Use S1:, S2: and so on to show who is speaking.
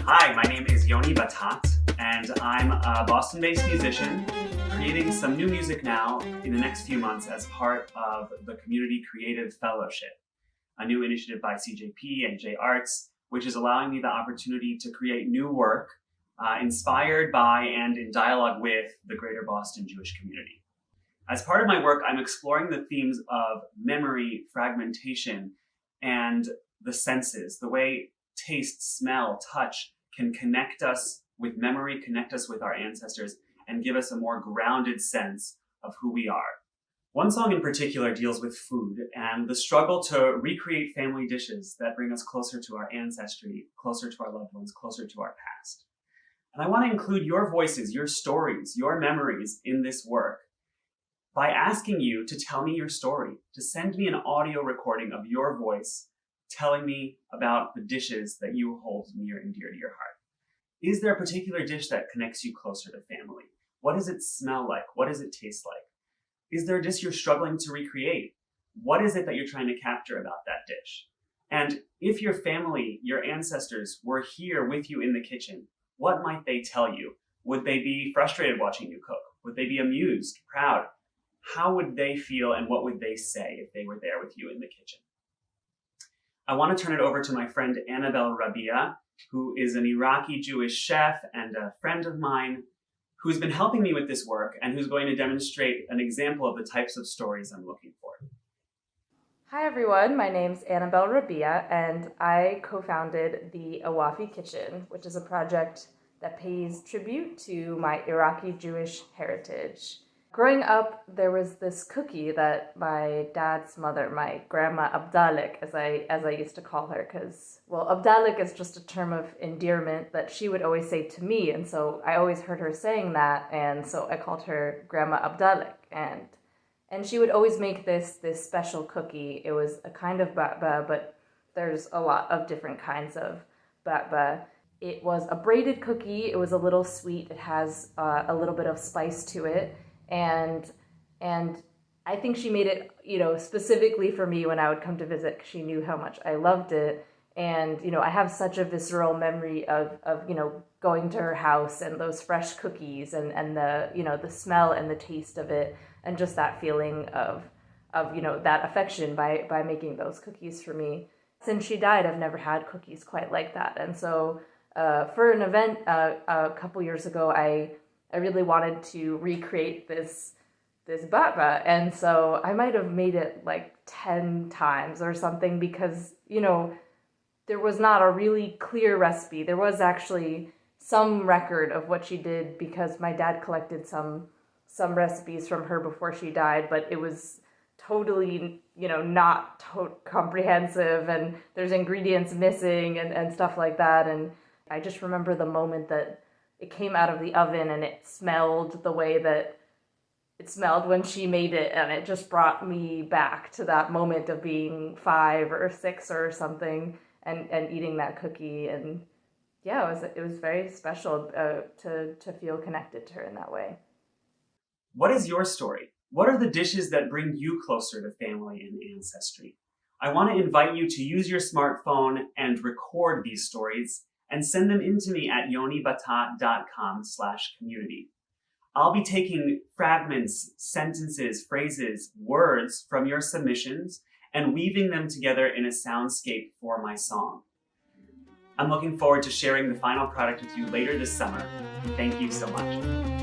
S1: Hi, my name is Yoni Batat, and I'm a Boston-based musician creating some new music now in the next few months as part of the Community Creative Fellowship, a new initiative by CJP and J Arts, which is allowing me the opportunity to create new work inspired by and in dialogue with the greater Boston Jewish community. As part of my work, I'm exploring the themes of memory, fragmentation, and the senses, the way taste, smell, touch can connect us with memory, connect us with our ancestors, and give us a more grounded sense of who we are. One song in particular deals with food and the struggle to recreate family dishes that bring us closer to our ancestry, closer to our loved ones, closer to our past. And I want to include your voices, your stories, your memories in this work by asking you to tell me your story, to send me an audio recording of your voice telling me about the dishes that you hold near and dear to your heart. Is there a particular dish that connects you closer to family? What does it smell like? What does it taste like? Is there a dish you're struggling to recreate? What is it that you're trying to capture about that dish? And if your family, your ancestors were here with you in the kitchen, what might they tell you? Would they be frustrated watching you cook? Would they be amused, proud? How would they feel and what would they say if they were there with you in the kitchen? I want to turn it over to my friend Annabel Rabiyah, who is an Iraqi Jewish chef and a friend of mine who's been helping me with this work and who's going to demonstrate an example of the types of stories I'm looking for.
S2: Hi everyone, my name's Annabel Rabiyah and I co-founded the Awafi Kitchen, which is a project that pays tribute to my Iraqi Jewish heritage. Growing up, there was this cookie that my dad's mother, my grandma Abdalik, as I used to call her, because, well, Abdalik is just a term of endearment that she would always say to me, and so I always heard her saying that, and so I called her Grandma Abdalik, and she would always make this special cookie. It was a kind of batba, but there's a lot of different kinds of batba. It was a braided cookie. It was a little sweet. It has a little bit of spice to it. And I think she made it, specifically for me when I would come to visit, because she knew how much I loved it. And, I have such a visceral memory of going to her house and those fresh cookies and the, the smell and the taste of it. And just that feeling of that affection by making those cookies for me. Since she died, I've never had cookies quite like that. And so for an event a couple years ago, I really wanted to recreate this batba, and so I might have made it like 10 times or something because, there was not a really clear recipe. There was actually some record of what she did because my dad collected some recipes from her before she died, but it was totally, not comprehensive, and there's ingredients missing and stuff like that, and I just remember the moment that it came out of the oven and it smelled the way that it smelled when she made it, and it just brought me back to that moment of being 5 or 6 or something and eating that cookie. And yeah, it was very special to feel connected to her in that way.
S1: What is your story? What are the dishes that bring you closer to family and ancestry? I want to invite you to use your smartphone and record these stories and send them in to me at yonibatat.com/community. I'll be taking fragments, sentences, phrases, words from your submissions and weaving them together in a soundscape for my song. I'm looking forward to sharing the final product with you later this summer. Thank you so much.